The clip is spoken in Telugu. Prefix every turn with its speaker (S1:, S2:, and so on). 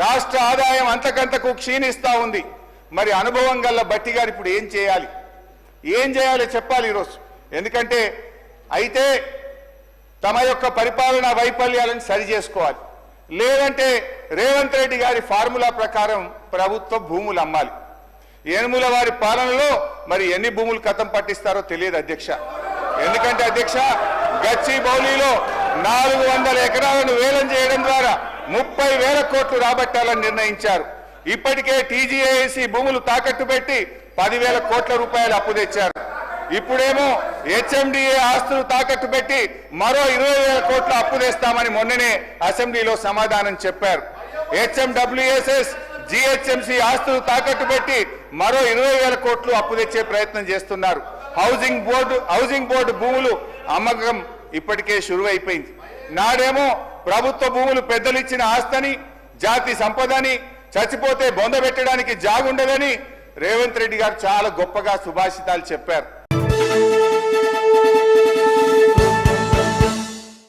S1: రాష్ట్ర ఆదాయం అంతకంతకు క్షీణిస్తూ ఉంది. మరి అనుభవం గల్ల బట్టి గారు ఇప్పుడు ఏం చేయాలి చెప్పాలి ఈరోజు. ఎందుకంటే అయితే తమ యొక్క పరిపాలనా వైఫల్యాలను సరి చేసుకోవాలి, లేదంటే రేవంత్ రెడ్డి గారి ఫార్ములా ప్రకారం ప్రభుత్వ భూములు అమ్మాలి. ఏనుముల వారి పాలనలో మరి ఎన్ని భూములు కథం పట్టిస్తారో తెలియదు అధ్యక్ష. ఎందుకంటే అధ్యక్ష, గచ్చిబౌలిలో 400 ఎకరాలను వేలం చేయడం ద్వారా 30,000 కోట్లు రాబట్టాలని నిర్ణయించారు. ఇప్పటికే టీజీఏసీ భూములు తాకట్టు పెట్టి 10,000 కోట్ల రూపాయలు అప్పు తెచ్చారు. ఇప్పుడేమో హెచ్ఎండిఏ ఆస్తులు తాకట్టు పెట్టి మరో 20,000 కోట్ల అప్పు తెస్తామని మొన్ననే అసెంబ్లీలో సమాధానం చెప్పారు. హెచ్ఎండబ్ల్యూఎస్ఎస్ జిహెచ్ఎంసీ ఆస్తులు తాకట్టు పెట్టి మరో 20,000 కోట్లు అప్పు తెచ్చే ప్రయత్నం చేస్తున్నారు. హౌసింగ్ బోర్డు భూములు అమ్మకం ఇప్పటికే షురువైపోయింది. నాడేమో ప్రభుత్వ భూములు పెద్దలు ఇచ్చిన ఆస్తని, జాతి సంపదని, చచ్చిపోతే బొంద పెట్టడానికి జాగుండదని రేవంత్ రెడ్డి గారు చాలా గొప్పగా సుభాషితాలు చెప్పారు.